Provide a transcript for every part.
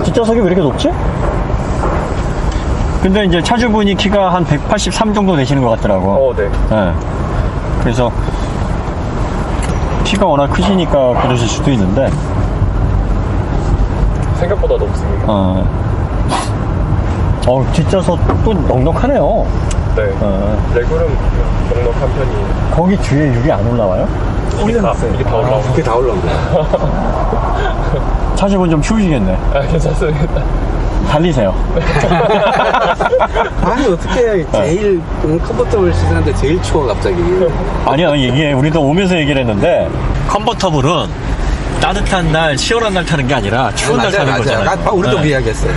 뒷좌석이 왜 이렇게 높지? 근데 이제 차주분이 키가 한 183 정도 되시는 것 같더라고. 네. 네. 그래서 키가 워낙 크시니까 그러실 수도 있는데. 생각보다 높습니다. 뒷좌석도 넉넉하네요. 네. 레그룸 넉넉한 편이에요. 거기 뒤에 여기 안 올라와요? 이게 다 올라오고. 그게 다 올라옵니다. 차주분 좀 추우시겠네. 괜찮습니다. 달리세요. 아니, 어떻게 제일 컴포터블 시즌한테 제일 추워, 갑자기. 아니요, 이게 우리도 오면서 얘기를 했는데, 컨버터블은 따뜻한 날, 시원한 날 타는 게 아니라 추운 날 타는 거잖아요. 우리도 그 이야기 했어요.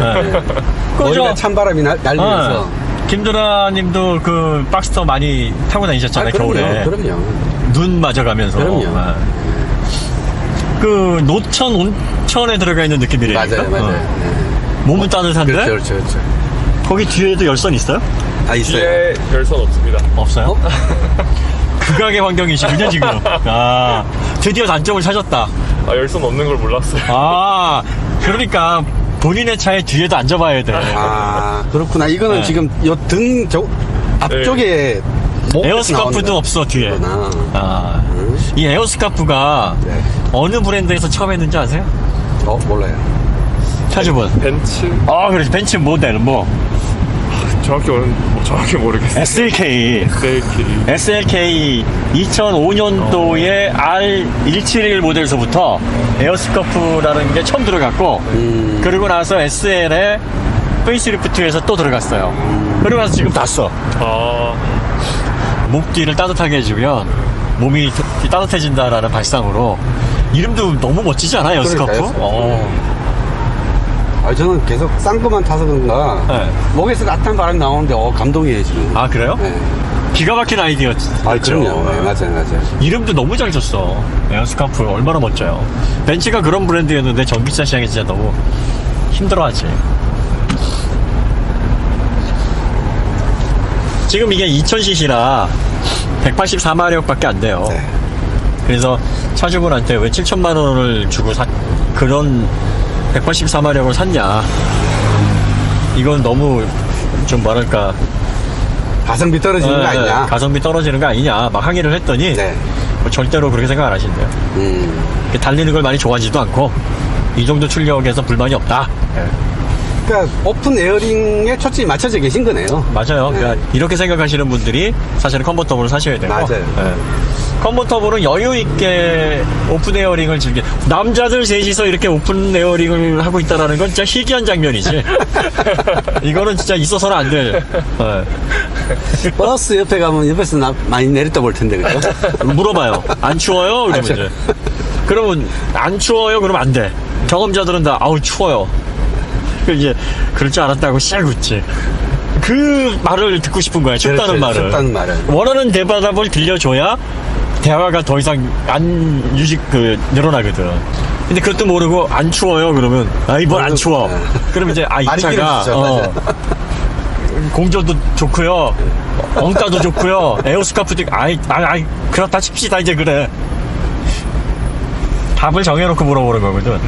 머리가 찬바람이 날리면서. 김도라 님도 그 박스터 많이 타고 다니셨잖아요, 겨울에. 그럼요. 눈 맞아가면서. 그럼요. 그 노천 온천에 들어가 있는 느낌이래요. 맞아요. 몸은 따뜻한데? 그렇죠. 거기 뒤에도 열선 있어요? 다 있어요. 뒤에 열선 없습니다. 없어요? 극악의 환경이시군요, 지금. 드디어 단점을 찾았다. 열선 없는 걸 몰랐어요. 그러니까 본인의 차에 뒤에도 앉아봐야 돼. 그렇구나. 이거는 지금 요 등 앞쪽에 에어스카프도 없어, 뒤에. 이 에어스카프가 어느 브랜드에서 처음 했는지 아세요? 몰라요. 차주분. 벤츠? 그렇지. 벤츠 모델, 정확히 모르겠어요. SLK 2005년도에 R171 모델서부터 에어스커프라는 게 처음 들어갔고, 그리고 나서 SL에 페이스리프트에서 또 들어갔어요. 그러고 나서 지금 다 써. 목 뒤를 따뜻하게 해주면 몸이 따뜻해진다라는 발상으로. 이름도 너무 멋지지 않아요, 에어스커프? 저는 계속 싼 것만 타서 그런가 목에서 따뜻한 바람이 나오는데 감동이에요, 지금. 그래요? 네. 기가 막힌 아이디어죠. 그럼요. 네, 맞아요. 이름도 너무 잘 줬어. 에어스카프 얼마나 멋져요. 벤츠가 그런 브랜드였는데 전기차 시장이 진짜 너무 힘들어하지. 지금 이게 2000cc라 184마력밖에 안 돼요. 그래서 차주분한테 왜 7천만 원을 주고 그런 184마력을 샀냐. 이건 너무 좀 뭐랄까, 가성비 떨어지는 거 아니냐. 가성비 떨어지는 거 아니냐 막 항의를 했더니 절대로 그렇게 생각 안 하신대요. 달리는 걸 많이 좋아하지도 않고 이 정도 출력에서 불만이 없다. 그러니까 오픈 에어링에 초점이 맞춰져 계신 거네요. 맞아요. 그러니까 이렇게 생각하시는 분들이 사실은 컨버터블을 사셔야 되고. 컨버터블은 여유 있게 오픈 에어링을 남자들 셋이서 이렇게 오픈 에어링을 하고 있다라는 건 진짜 희귀한 장면이지. 이거는 진짜 있어서는 안 될. 버스 옆에 가면 옆에서 많이 내렸다 볼 텐데, 그죠? 물어봐요. 안 추워요? 그러면 이제. 그러면 안 추워요? 그러면 안 돼. 경험자들은 다 추워요. 이제 그럴 줄 알았다고 씩 웃지. 그 말을 듣고 싶은 거야. 춥다는 말을. 원하는 대답을 들려줘야 대화가 더 이상 늘어나거든. 근데 그것도 모르고 안 추워요? 그러면 뭘 안 추워. 그러면 이제 이 차가 공조도 좋고요, 원가도 좋고요, 에어스카프도 그렇다 칩시다. 이제 그래. 답을 정해놓고 물어보는 거거든.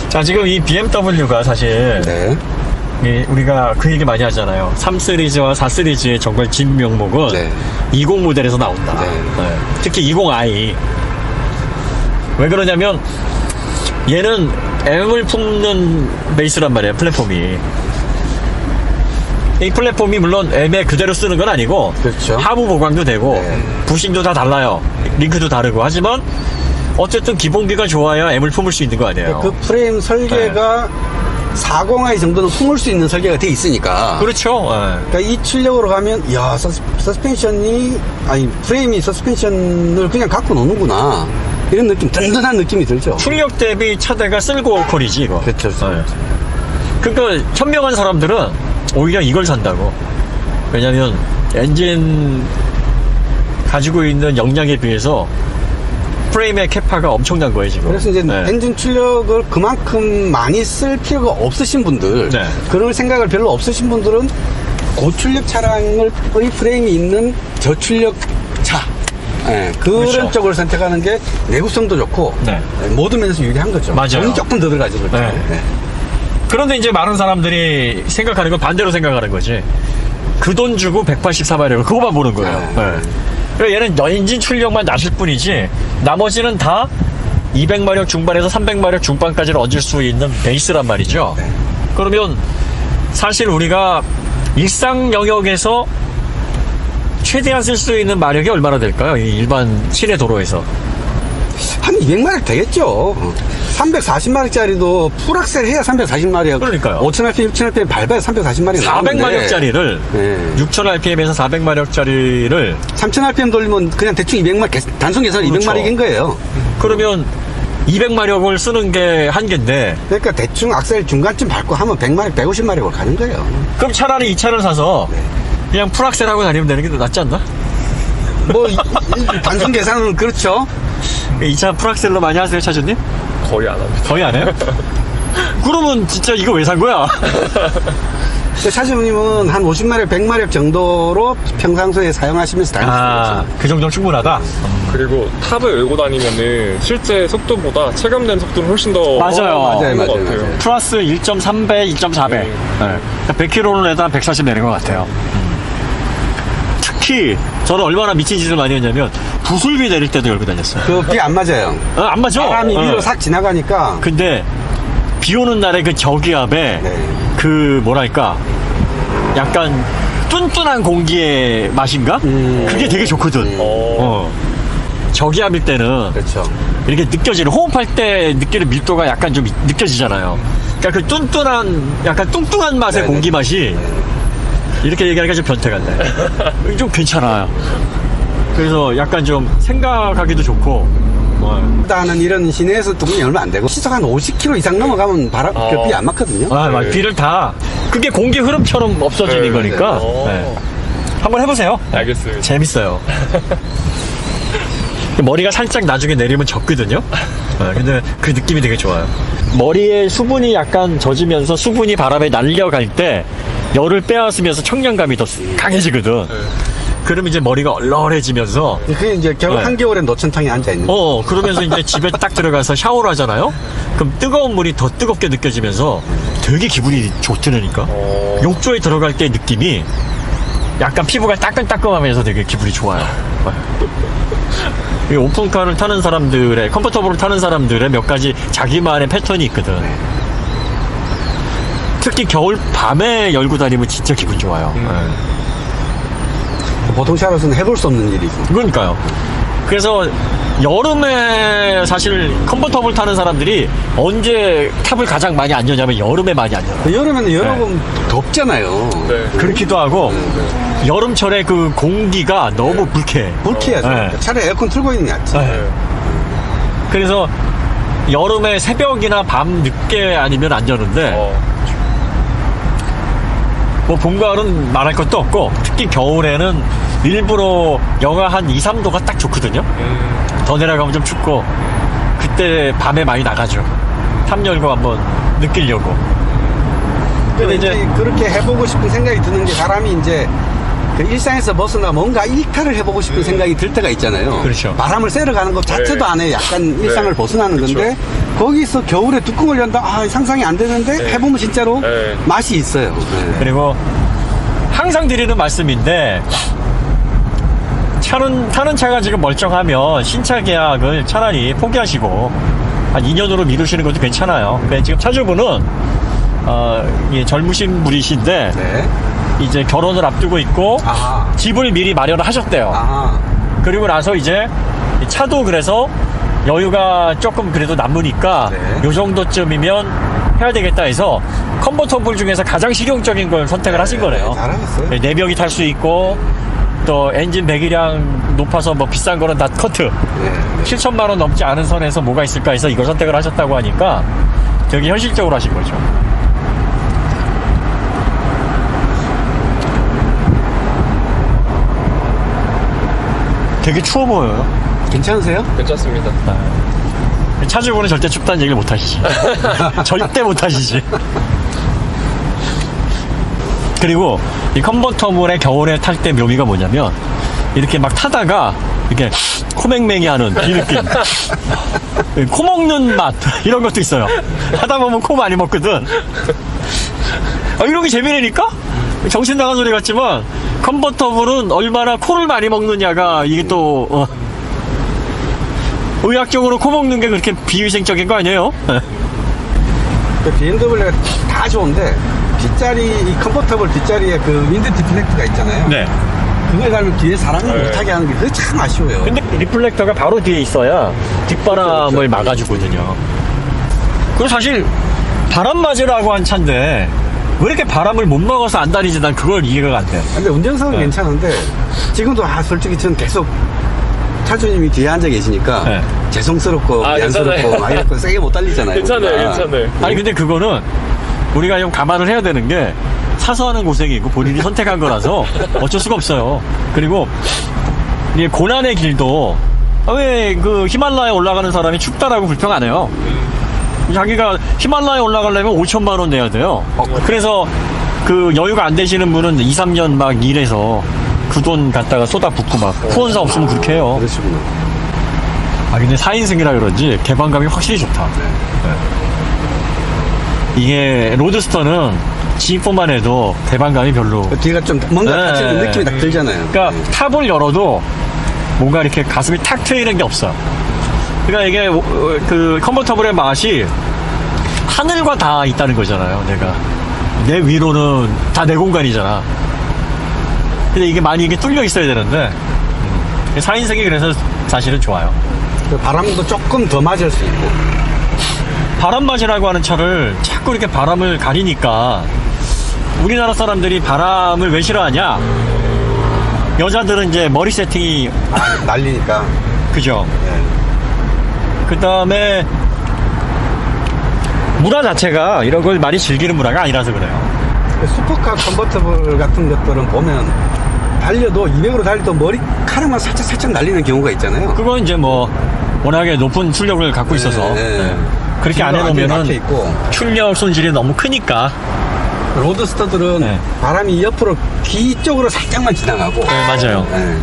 자, 지금 이 BMW가 사실 우리가 그 얘기 많이 하잖아요. 3 시리즈와 4 시리즈의 정말 진 명목은 20 모델에서 나온다. 특히 20i. 왜 그러냐면 얘는 M을 품는 베이스란 말이에요. 플랫폼이. 이 플랫폼이 물론 M에 그대로 쓰는 건 아니고 하부 보강도 되고 부싱도 다 달라요. 링크도 다르고. 하지만 어쨌든 기본기가 좋아야 M을 품을 수 있는 거 아니에요. 그 프레임 설계가 40i 정도는 품을 수 있는 설계가 돼 있으니까. 그렇죠. 그러니까 이 출력으로 가면 프레임이 서스펜션을 그냥 갖고 노는구나, 이런 느낌, 든든한 느낌이 들죠. 출력 대비 차대가 쓸고 콜이지 이거. 그렇죠. 그러니까 현명한 사람들은 오히려 이걸 산다고. 왜냐면 엔진 가지고 있는 역량에 비해서 프레임의 캐파가 엄청난 거예요, 지금. 그래서 이제 엔진 출력을 그만큼 많이 쓸 필요가 없으신 분들, 그럴 생각을 별로 없으신 분들은 고출력 차량의 프레임이 있는 저출력 차, 네, 그런 그렇죠. 쪽을 선택하는 게 내구성도 좋고 네. 모든 면에서 유리한 거죠. 맞아요. 돈이 조금 더 들어가죠. 그렇죠. 네. 네. 그런데 이제 많은 사람들이 생각하는 건 반대로 생각하는 거지. 그 돈 주고 184마력을 그거만 보는 거예요. 네. 네. 그러니까 얘는 엔진 출력만 낮을 뿐이지 나머지는 다 200마력 중반에서 300마력 중반까지를 얹을 수 있는 베이스란 말이죠. 네. 그러면 사실 우리가 일상 영역에서 최대한 쓸 수 있는 마력이 얼마나 될까요? 이 일반 시내 도로에서. 한 200마력 되겠죠. 340마력짜리도 풀악셀 해야 340마력. 그러니까요. 5000rpm, 6000rpm 밟아야 340마력. 400마력짜리를 네. 6000rpm에서 400마력짜리를 3000rpm 돌리면 그냥 대충 200마력, 단순 계산 그렇죠. 200마력인 거예요. 그러면 200마력을 쓰는 게 한계인데 그러니까 대충 악셀 중간쯤 밟고 하면 100마력, 150마력으로 가는 거예요. 그럼 차라리 이 차를 사서 그냥 풀악셀하고 다니면 되는 게 더 낫지 않나? 뭐, 단순 계산은 그렇죠. 이 차 풀악셀로 많이 하세요, 차주님? 거의 안 합니다. 거의 안 해요? 그러면 진짜 이거 왜 산 거야? 차주님은 한 50마력, 100마력 정도로 평상시에 사용하시면서 다닐 수 있어요. 그 정도는 충분하다? 그리고 탑을 열고 다니면은 실제 속도보다 체감된 속도는 훨씬 더 맞아요. 맞아요, 것 맞아요, 같아요. 맞아요. 플러스 1.3배, 2.4배. 네. 그러니까 100km를 내도 한 140 내는 것 같아요. 특히 저는 얼마나 미친 짓을 많이 했냐면 부술비 내릴 때도 열고 다녔어요. 그 비 안 맞아요. 안 맞아? 바람이 위로 싹 지나가니까. 근데 비 오는 날에 그 저기압에 네. 그 뭐랄까 약간 뚠뚠한 공기의 맛인가? 그게 되게 좋거든. 저기압일 때는 그렇죠. 이렇게 느껴지는 호흡할 때 느끼는 밀도가 약간 좀 느껴지잖아요. 그러니까 그 뚠뚠한 약간 뚱뚱한 맛의 네네. 공기 맛이 이렇게 얘기하니까 좀 변태 같네. 좀 괜찮아요. 그래서 약간 좀 생각하기도 좋고. 일단은 이런 시내에서 동이 얼마 안 되고 시속 한 50km 이상 넘어가면 바람 비 안 맞거든요. 네. 비를 다 그게 공기 흐름처럼 없어지는 네, 거니까. 네. 네. 한번 해보세요. 알겠습니다. 재밌어요. 머리가 살짝 나중에 내리면 젖거든요. 근데 그 느낌이 되게 좋아요. 머리에 수분이 약간 젖으면서 수분이 바람에 날려갈 때 열을 빼앗으면서 청량감이 더 강해지거든. 그러면 이제 머리가 얼얼해지면서 그게 이제 겨울 네. 한겨울엔 노천탕에 앉아있는 그러면서 이제 집에 딱 들어가서 샤워를 하잖아요. 그럼 뜨거운 물이 더 뜨겁게 느껴지면서 되게 기분이 좋더라니까. 욕조에 들어갈 때 느낌이 약간 피부가 따끈따끈하면서 되게 기분이 좋아요. 이 오픈카를 타는 사람들의 컴포터블을 타는 사람들의 몇 가지 자기만의 패턴이 있거든. 특히 겨울 밤에 열고 다니면 진짜 기분 좋아요. 보통 차로서는 해볼 수 없는 일이죠. 그러니까요. 그래서 여름에 사실 컨버터블 타는 사람들이 언제 탑을 가장 많이 안 여냐면 여름에 많이 안 여요. 여름에는 여러분 덥잖아요. 네. 그렇기도 하고 여름철에 그 공기가 너무 불쾌해. 불쾌하죠. 네. 차라리 에어컨 틀고 있는 게 낫지. 그래서 여름에 새벽이나 밤 늦게 아니면 안 여는데 뭐 봄, 가을은 말할 것도 없고 특히 겨울에는 일부러 영하 한 2, 3도가 딱 좋거든요. 더 내려가면 좀 춥고 그때 밤에 많이 나가죠. 탑 열고 한번 느끼려고. 근데 이제 그렇게 해보고 싶은 생각이 드는 게 사람이 이제 그 일상에서 벗어나 뭔가 일탈을 해보고 싶은 생각이 들 때가 있잖아요. 그렇죠. 바람을 쐬러 가는 것 자체도 네. 안 해. 약간 일상을 네. 벗어나는 그렇죠. 건데 거기서 겨울에 뚜껑을 연다. 상상이 안 되는데 해보면 진짜로 네. 맛이 있어요. 네. 그리고 항상 드리는 말씀인데 타는 차가 지금 멀쩡하면 신차 계약을 차라리 포기하시고 한 2년으로 미루시는 것도 괜찮아요. 근데 지금 차주분은 젊으신 분이신데 네. 이제 결혼을 앞두고 있고 아. 집을 미리 마련을 하셨대요. 아. 그리고 나서 이제 이 차도 그래서 여유가 조금 그래도 남으니까 네. 요 정도쯤이면 해야 되겠다 해서 컨버터블 중에서 가장 실용적인 걸 선택을 하신 거네요. 잘하셨어요. 4명이 탈 수 있고 또 엔진 배기량 높아서 뭐 비싼 거는 다 커트. 네. 7천만 원 넘지 않은 선에서 뭐가 있을까 해서 이걸 선택을 하셨다고 하니까 되게 현실적으로 하신 거죠. 되게 추워 보여요. 괜찮으세요? 괜찮습니다. 차주분은 절대 춥다는 얘기를 못 하시지. 절대 못 하시지. 그리고 이 컨버터블의 겨울에 탈 때 묘미가 뭐냐면 이렇게 막 타다가 이렇게 코맹맹이 하는 이 느낌. 코 먹는 맛 이런 것도 있어요. 하다 보면 코 많이 먹거든. 이런 게 재미라니까? 정신 나간 소리 같지만 컨버터블은 얼마나 코를 많이 먹느냐가 이게 또 의학적으로 코 먹는 게 그렇게 비위생적인 거 아니에요? BMW가 다 좋은데 뒷자리 이 컨버터블 뒷자리에 그 윈드 디플렉트가 있잖아요. 네. 그걸 가면 뒤에 사람을 못하게 하는 게 그게 참 아쉬워요. 근데 리플렉터가 바로 뒤에 있어야 뒷바람을 막아주거든요. 그리고 사실 바람 맞으라고 한 차인데 왜 이렇게 바람을 못 막아서 안 다니지? 난 그걸 이해가 안 돼. 근데 운전성은 괜찮은데 지금도 솔직히 저는 계속 차주님이 뒤에 앉아 계시니까 네. 죄송스럽고 괜찮아요. 미안스럽고 막 이렇게 세게 못 달리잖아요. 괜찮아요, 우리가. 괜찮아요. 아니 근데 그거는 우리가 좀 감안을 해야 되는 게 사소하는 고생이고 본인이 선택한 거라서 어쩔 수가 없어요. 그리고 이 고난의 길도 왜 그 히말라야 올라가는 사람이 춥다라고 불평 안 해요. 자기가 히말라야 올라가려면 5천만 원 내야 돼요. 그래서 그 여유가 안 되시는 분은 2, 3년 막 일해서 그 돈 갖다가 쏟아붓고 막 후원사 없으면 그렇게 해요. 그러시구나. 근데 4인승이라 그런지 개방감이 확실히 좋다. 이게 로드스터는 G4만 해도 개방감이 별로. 그 뒤가 좀 뭔가 같은 느낌이 딱 들잖아요. 그러니까 탑을 열어도 뭔가 이렇게 가슴이 탁 트이는 게 없어. 그러니까 이게 그 컨버터블의 맛이 하늘과 다 있다는 거잖아요. 내 위로는 다 내 공간이잖아. 근데 이게 많이 이게 뚫려 있어야 되는데 4인승이 그래서 사실은 좋아요. 그 바람도 조금 더 맞을 수 있고. 바람맞이라고 하는 차를 자꾸 이렇게 바람을 가리니까 우리나라 사람들이 바람을 왜 싫어하냐? 여자들은 이제 머리 세팅이 날리니까. 그죠? 네. 그 다음에 문화 자체가 이런 걸 많이 즐기는 문화가 아니라서 그래요. 슈퍼카 컨버터블 같은 것들은 보면 달려도 200으로 달려도 머리카락만 살짝 날리는 경우가 있잖아요. 그건 이제 뭐 워낙에 높은 출력을 갖고 있어서 네. 그렇게 안 뒤가 완전히 막혀 해놓으면 있고. 출력 손질이 너무 크니까. 로드스터들은 네. 바람이 옆으로 뒤쪽으로 살짝만 지나가고. 네, 맞아요. 네.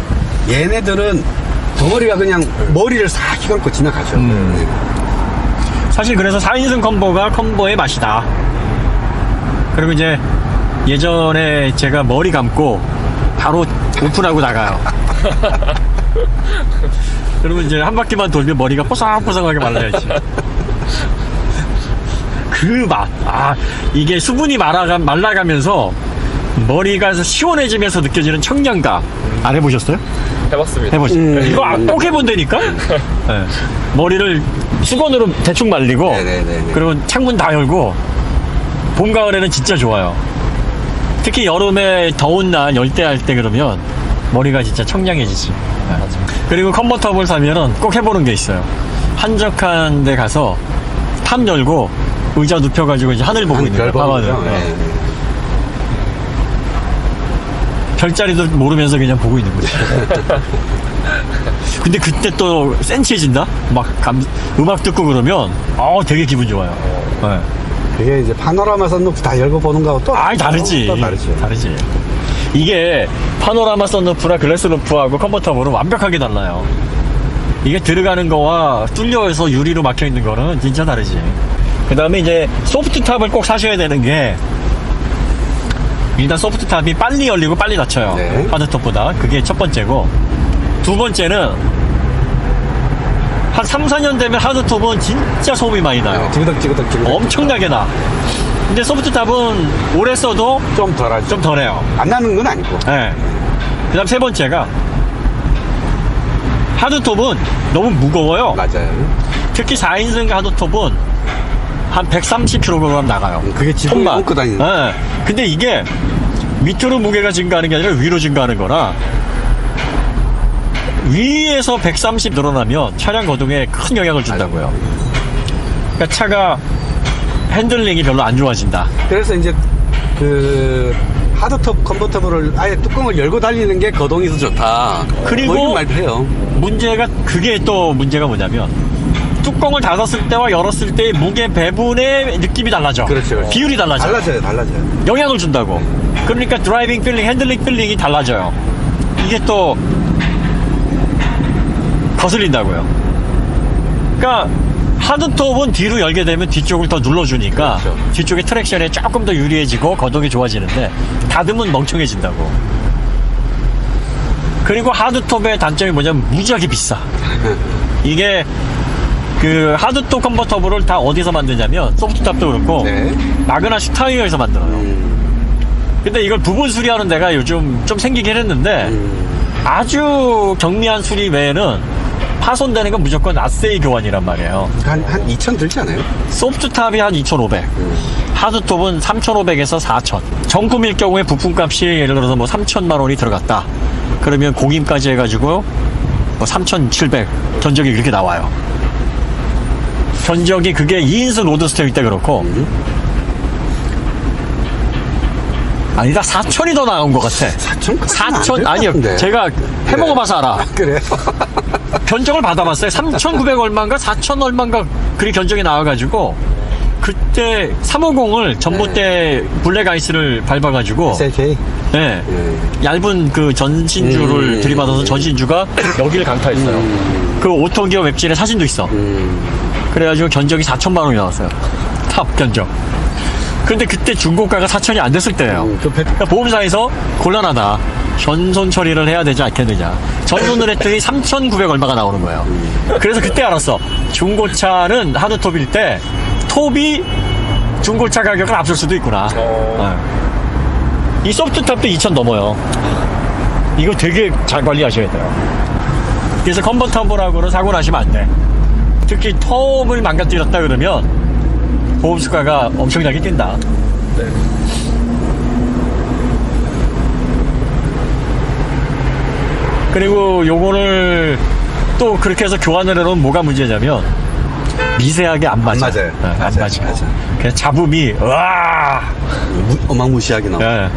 얘네들은 덩어리가 그냥 머리를 싹 휘감고 지나가죠. 네. 사실 그래서 4인승 컴보의 맛이다. 그리고 이제 예전에 제가 머리 감고 바로 오픈하고 나가요. 그러면 이제 한 바퀴만 돌면 머리가 뽀송뽀송하게 말라야지. 그 맛. 이게 수분이 말라가면서 머리가 시원해지면서 느껴지는 청량감. 안 해보셨어요? 해봤습니다. 해보세요. 이거 꼭 해본다니까? 네. 머리를 수건으로 대충 말리고, 네네네네. 그리고 창문 다 열고, 봄, 가을에는 진짜 좋아요. 특히 여름에 더운 날, 열대할 때 그러면 머리가 진짜 청량해지지. 네. 그리고 컨버터블 사면은 꼭 해보는 게 있어요. 한적한 데 가서 탑 열고, 의자 눕혀가지고 이제 하늘 보고 있는 거야, 밤하늘. 네. 별자리도 모르면서 그냥 보고 있는 거지. 근데 그때 또 센치해진다? 음악 듣고 그러면, 되게 기분 좋아요. 네. 그게 이제 파노라마 선루프 다 열고 보는 거하고 또. 다르지. 또 다르죠. 다르지. 이게 파노라마 선루프나 글래스 루프하고 컨버터블은 완벽하게 달라요. 이게 들어가는 거와 뚫려서 유리로 막혀 있는 거는 진짜 다르지. 그 다음에 이제 소프트 탑을 꼭 사셔야 되는 게, 일단 소프트 탑이 빨리 열리고 빨리 닫혀요. 네. 하드톱보다. 그게 첫 번째고, 두 번째는 한 3, 4년 되면 하드톱은 진짜 소음이 많이 나요. 지그덕. 엄청나게 나. 근데 소프트 탑은 오래 써도 좀 덜하죠. 좀 덜해요. 안 나는 건 아니고. 네. 그 다음 세 번째가, 하드톱은 너무 무거워요. 맞아요. 특히 4인승 하드톱은 한 130kg 나가요. 그게 지붕에 손만. 얹고 다니는. 네. 근데 이게 밑으로 무게가 증가하는 게 아니라 위로 증가하는 거라, 위에서 130 늘어나면 차량 거동에 큰 영향을 준다고요. 그러니까 차가 핸들링이 별로 안 좋아진다. 그래서 이제 그 하드톱 컨버터블을 아예 뚜껑을 열고 달리는 게 거동이 더 좋다. 그리고 뭐 이런 말도 해요. 그게 또 문제가 뭐냐면, 뚜껑을 닫았을 때와 열었을 때의 무게 배분의 느낌이 달라져. 그렇죠. 비율이 달라져. 달라져요. 영향을 준다고. 그러니까 드라이빙 필링, 핸들링 필링이 달라져요. 이게 또 거슬린다고요. 그러니까 하드톱은 뒤로 열게 되면 뒤쪽을 더 눌러주니까 그렇죠. 뒤쪽의 트랙션에 조금 더 유리해지고 거동이 좋아지는데 닫으면 멍청해진다고. 그리고 하드톱의 단점이 뭐냐면 무지하게 비싸. 이게 그 하드톱 컨버터블을 다 어디서 만드냐면 소프트탑도 그렇고 네. 마그나 슈타이어에서 만들어요. 근데 이걸 부분 수리하는 데가 요즘 좀 생기긴 했는데 아주 경미한 수리 외에는 파손되는 건 무조건 아세이 교환이란 말이에요. 한 2천 들지 않아요? 소프트탑이 한 2,500, 하드톱은 3,500에서 4,000. 정품일 경우에 부품값이 예를 들어서 뭐 3천만 원이 들어갔다. 그러면 공임까지 해가지고 뭐 3,700 견적이 그렇게 나와요. 견적이 그게 2인승 로드스터일 때 그렇고 아니다 4,000이 더 나온 것 같아. 4,000 아니요. 제가 해먹어봐서 알아. 그래요? 견적을 받아봤어요. 3,900 얼마인가 4,000 얼마인가 그리 견적이 나와가지고 그때 350을 전봇대 블랙 아이스를 밟아가지고 SLK? 네, 얇은 그 전신주를 들이받아서 전신주가 여기를 강타했어요. 그 오토기어 웹진에 사진도 있어. 그래가지고 견적이 4천만 원이 나왔어요. 탑 견적. 근데 그때 중고가가 4천이 안 됐을 때예요. 그러니까 보험사에서 곤란하다. 전손 처리를 해야 되지 않겠느냐. 전손을 했더니 3,900 얼마가 나오는 거예요. 그래서 그때 알았어. 중고차는 하드톱일 때 톱이 중고차 가격을 앞설 수도 있구나. 이 소프트탑도 2,000 넘어요. 이거 되게 잘 관리하셔야 돼요. 그래서 컨버터블하고는 사고 나시면 안 돼. 특히 톱을 망가뜨렸다 그러면 보험수가가 엄청나게 뛴다. 네. 그리고 요거를 또 그렇게 해서 교환을 해놓으면 뭐가 문제냐면 미세하게 안 맞아. 맞아요. 네, 안 맞아요. 맞아. 맞아요. 그래서 잡음이 으아. 어마무시하게 나와. 네.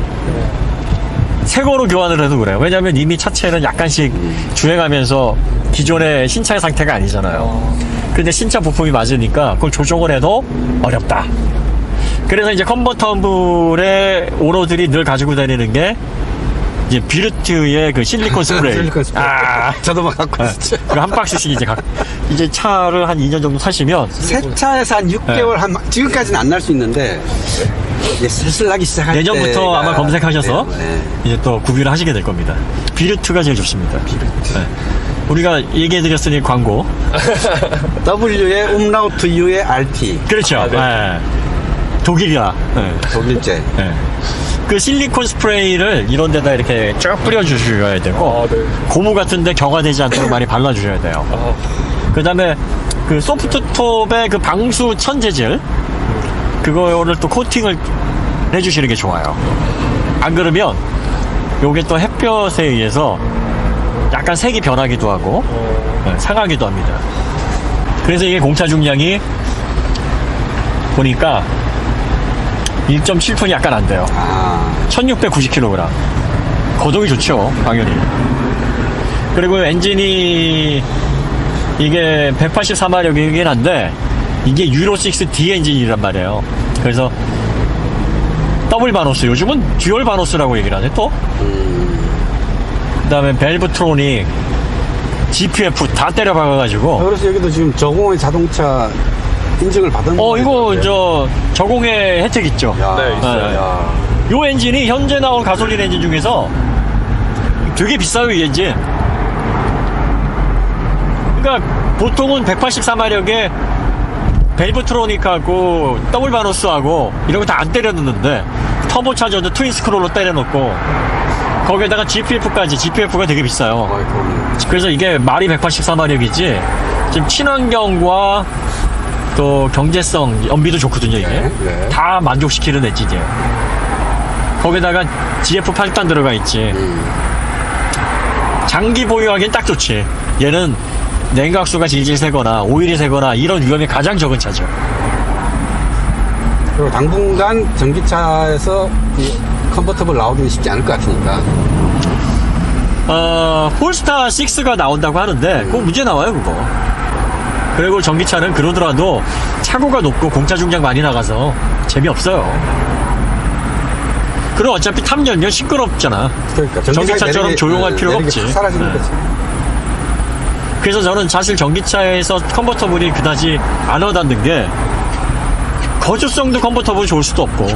새거로 교환을 해도 그래요. 왜냐면 이미 차체는 약간씩 주행하면서 기존의 신차의 상태가 아니잖아요. 근데 신차 부품이 맞으니까 그걸 조정을 해도 어렵다. 그래서 이제 컨버터블의 오너들이 늘 가지고 다니는 게 이제 비르트의 그 실리콘 스프레이. 실리콘 스프레이. 저도 막 갖고 있었죠. 그 한 박스씩 이제 차를 한 2년 정도 타시면 새 차에서 한 6개월 지금까지는 안 날 수 있는데 이제 슬슬 나기 시작할 내년부터 때가 아마 검색하셔서 네. 이제 또 구비를 하시게 될 겁니다. 비르트가 제일 좋습니다. 비르트. 네. 우리가 얘기해드렸으니 광고. W의 umlaut U의 RT. 그렇죠. 아, 네. 네. 독일이야. 네. 독일제. 네. 그 실리콘 스프레이를 이런 데다 이렇게 쭉 뿌려주셔야 되고 아, 네. 고무 같은데 경화되지 않도록 많이 발라주셔야 돼요. 그 다음에 그 소프트톱의 그 방수 천재질 그거를 또 코팅을 해주시는 게 좋아요. 안 그러면 요게 또 햇볕에 의해서 약간 색이 변하기도 하고 네, 상하기도 합니다. 그래서 이게 공차 중량이 보니까 1.7톤이 약간 안 돼요. 1690kg. 거동이 좋죠, 당연히. 그리고 엔진이 이게 184마력이긴 한데 이게 유로6 D 엔진이란 말이에요. 그래서 더블 바노스, 요즘은 듀얼 바노스라고 얘기를 하네 또. 그 다음에 벨브트로닉, GPF 다 때려 박아가지고 그래서 여기도 지금 저공의 자동차 인증을 받은 이거 저공해 혜택 있죠. 야, 네, 있어요. 네. 야. 요 엔진이 현재 나온 가솔린 엔진 중에서 되게 비싸요, 이 엔진. 그러니까 보통은 184마력에 벨브트로닉하고 더블 바노스하고 이런 거 다 안 때려 넣는데 터보차저도 트윈 스크롤로 때려 넣고 거기에다가 GPF가 되게 비싸요. 그래서 이게 말이 184마력이지 지금 친환경과 또 경제성, 연비도 좋거든요, 이게. 네. 다 만족시키는 엣지예요. 거기다가 GF 8단 들어가 있지. 장기 보유하기엔 딱 좋지. 얘는 냉각수가 질질 새거나 오일이 새거나 이런 위험이 가장 적은 차죠. 그리고 당분간 전기차에서 이 컨버터블 나오기는 쉽지 않을 것 같으니까. 폴스타 6가 나온다고 하는데 그거 문제 나와요, 그거. 그리고 전기차는 그러더라도 차고가 높고 공차 중량 많이 나가서 재미없어요. 그리고 어차피 탐연료 시끄럽잖아. 그러니까 전기차처럼 조용할 필요가 없지. 사라지는 네. 거지. 그래서 저는 사실 전기차에서 컨버터블이 그다지 안 와닿는 게 거주성도 컨버터블이 좋을 수도 없고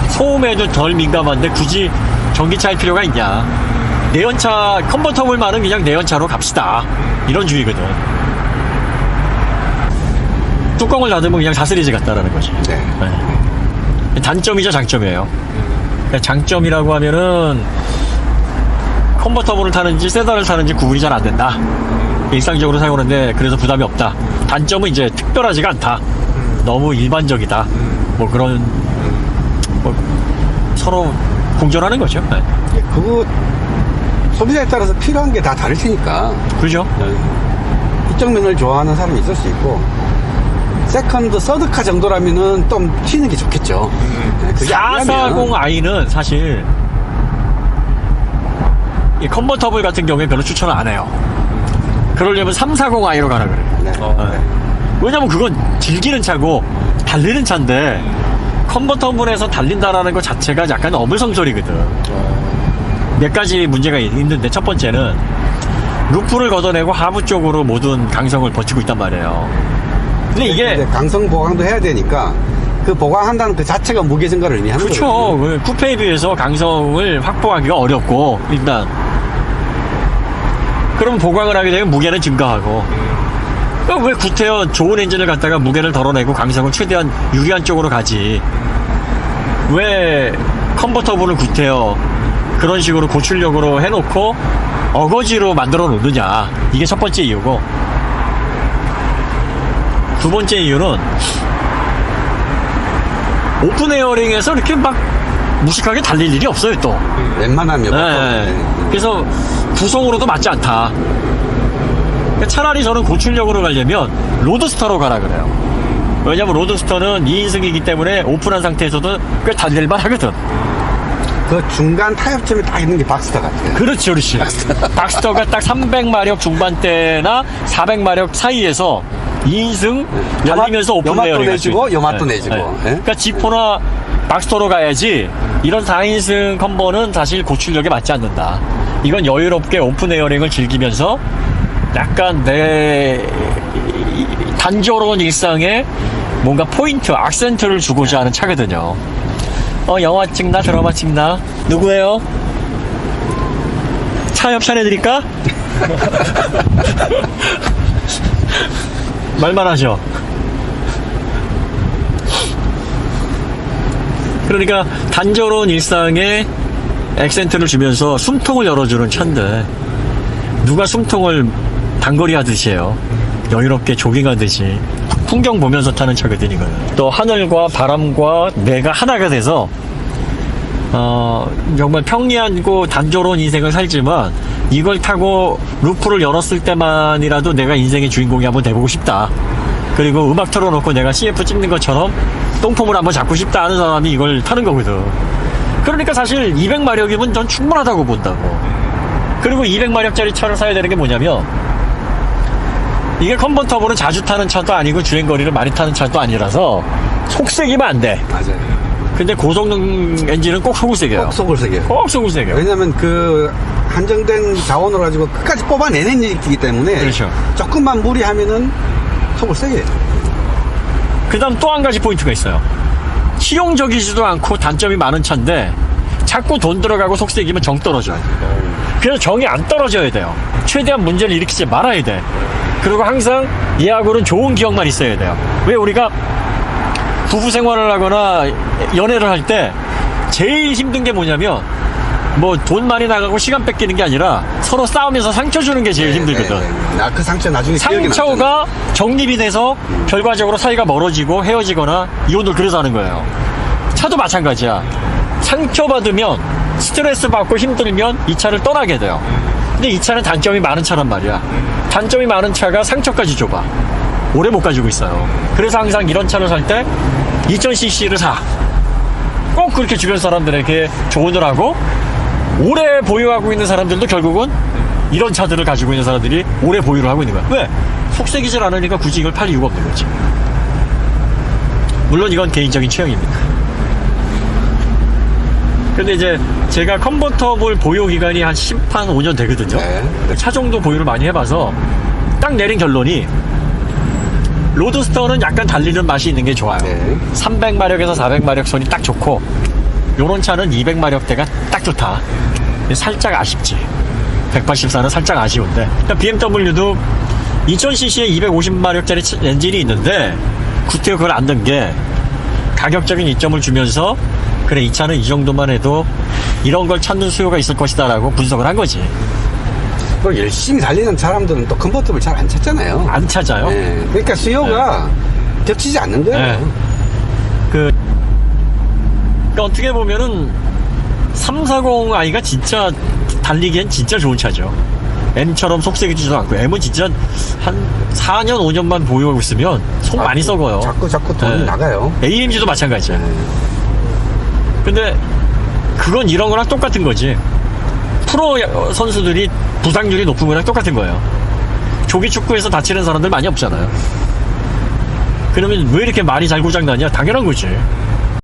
소음에도 덜 민감한데 굳이 전기차일 필요가 있냐. 내연차 컨버터블만은 그냥 내연차로 갑시다. 이런 주의거든. 뚜껑을 닫으면 그냥 4시리즈 같다라는 거지. 네. 네. 단점이죠, 장점이에요. 그러니까 장점이라고 하면은 컨버터블을 타는지 세단을 타는지 구분이 잘 안 된다. 일상적으로 사용하는데 그래서 부담이 없다. 단점은 이제 특별하지가 않다. 너무 일반적이다. 뭐 그런 뭐 서로 공존하는 거죠. 네. 그거 소비자에 따라서 필요한 게 다 다를 테니까. 그죠? 이쪽 면을 좋아하는 사람이 있을 수 있고 세컨드, 서드카 정도라면은 좀 튀는 게 좋겠죠. 그게 아니라면 440i는 사실 이 컨버터블 같은 경우에 별로 추천을 안 해요. 그러려면 340i로 가라 그래요. 네. 네. 왜냐면 그건 즐기는 차고 달리는 차인데 컨버터블에서 달린다라는 것 자체가 약간 어물성설이거든. 몇 가지 문제가 있는데 첫 번째는 루프를 걷어내고 하부 쪽으로 모든 강성을 버티고 있단 말이에요. 근데 이게 강성 보강도 해야 되니까 그 보강한다는 그 자체가 무게 증가를 의미하는 거죠. 그렇죠. 그 쿠페에 비해서 강성을 확보하기가 어렵고 일단 그럼 보강을 하게 되면 무게는 증가하고 그럼 왜 구태여 좋은 엔진을 갖다가 무게를 덜어내고 강성을 최대한 유리한 쪽으로 가지 왜 컨버터블을 구태여 그런 식으로 고출력으로 해놓고 어거지로 만들어 놓느냐. 이게 첫 번째 이유고 두 번째 이유는 오픈 에어링에서 이렇게 막 무식하게 달릴 일이 없어요 또. 웬만하면. 네. 그래서 구성으로도 맞지 않다. 그러니까 차라리 저는 고출력으로 가려면 로드스터로 가라 그래요. 왜냐면 로드스터는 2인승이기 때문에 오픈한 상태에서도 꽤 달릴만 하거든. 그 중간 타협점에 딱 있는 게 박스터 같아요. 그렇지, 그렇지. 박스터가 딱 300마력 중반대나 400마력 사이에서 2인승 달리면서 오픈 요맛도 레어링 내주고 요맛도 내주고. 예? 그러니까 지포나 박스터로 가야지 이런 4인승 컨버는 사실 고출력에 맞지 않는다. 이건 여유롭게 오픈 에어링을 즐기면서 약간 내 단조로운 일상에 뭔가 포인트, 악센트를 주고자 하는 차거든요. 영화 찍나 드라마 찍나 누구예요? 차 협찬해드릴까? 말만 하죠. 그러니까 단조로운 일상에 액센트를 주면서 숨통을 열어주는 차인데 누가 숨통을 단거리 하듯이 해요. 여유롭게 조깅하듯이 풍경 보면서 타는 차거든 이거는. 또 하늘과 바람과 내가 하나가 돼서 정말 평이하고 단조로운 인생을 살지만 이걸 타고 루프를 열었을 때만이라도 내가 인생의 주인공이 한번 돼보고 싶다. 그리고 음악 틀어놓고 내가 CF 찍는 것처럼 똥폼을 한번 잡고 싶다 하는 사람이 이걸 타는 거거든. 그러니까 사실 200마력이면 전 충분하다고 본다고. 그리고 200마력짜리 차를 사야 되는 게 뭐냐면 이게 컨버터블은 자주 타는 차도 아니고 주행거리를 많이 타는 차도 아니라서 속색이면 안 돼. 맞아요. 근데 고성능 엔진은 꼭 속을 새겨요. 꼭 속을 새겨요. 꼭 속을 새겨요. 왜냐면 그 한정된 자원을 가지고 끝까지 뽑아내는 일이기 때문에 그렇죠. 조금만 무리하면은 속을 새겨요. 그 다음 또 한 가지 포인트가 있어요. 실용적이지도 않고 단점이 많은 차인데 자꾸 돈 들어가고 속색이면 정 떨어져요. 그래서 정이 안 떨어져야 돼요. 최대한 문제를 일으키지 말아야 돼. 그리고 항상 얘하고는 좋은 기억만 있어야 돼요. 왜 우리가 부부 생활을 하거나 연애를 할 때 제일 힘든 게 뭐냐면 뭐 돈 많이 나가고 시간 뺏기는 게 아니라 서로 싸우면서 상처 주는 게 제일 힘들거든. 그 상처 나중에 기억이 상처가 정립이 돼서 결과적으로 사이가 멀어지고 헤어지거나 이혼을 그래서 하는 거예요. 차도 마찬가지야. 상처받으면 스트레스 받고 힘들면 이 차를 떠나게 돼요. 근데 이 차는 단점이 많은 차란 말이야. 단점이 많은 차가 상처까지 좁아. 오래 못 가지고 있어요. 그래서 항상 이런 차를 살 때 2000cc를 사. 꼭 그렇게 주변 사람들에게 조언을 하고 오래 보유하고 있는 사람들도 결국은 이런 차들을 가지고 있는 사람들이 오래 보유를 하고 있는 거야. 왜? 속색이질 않으니까 굳이 이걸 팔 이유가 없는 거지. 물론 이건 개인적인 취향입니다. 근데 이제 제가 컨버터블 보유 기간이 한 10한 5년 되거든요. 네. 차 정도 보유를 많이 해봐서 딱 내린 결론이 로드스터는 약간 달리는 맛이 있는 게 좋아요. 네. 300마력에서 400마력 손이 딱 좋고 요런 차는 200마력대가 딱 좋다. 근데 살짝 아쉽지. 184는 살짝 아쉬운데 BMW도 2000cc에 250마력짜리 엔진이 있는데 구태여 그걸 안 든 게 가격적인 이점을 주면서 그래 이 차는 이 정도만 해도 이런 걸 찾는 수요가 있을 것이다 라고 분석을 한 거지. 그걸 열심히 달리는 사람들은 또 컨버터블 잘 안 찾잖아요. 안 찾아요. 네. 그러니까 수요가 겹치지 않는 거예요. 네. 그러니까 어떻게 보면은 340i가 진짜 달리기엔 진짜 좋은 차죠. M처럼 속색이지도 않고 M은 진짜 한 4년 5년만 보유하고 있으면 속 많이 썩어요. 자꾸 돈이 네. 나가요. AMG도 마찬가지야. 근데 그건 이런 거랑 똑같은 거지. 프로 선수들이 부상률이 높은 거랑 똑같은 거예요. 조기 축구에서 다치는 사람들 많이 없잖아요. 그러면 왜 이렇게 말이 잘 고장나냐? 당연한 거지.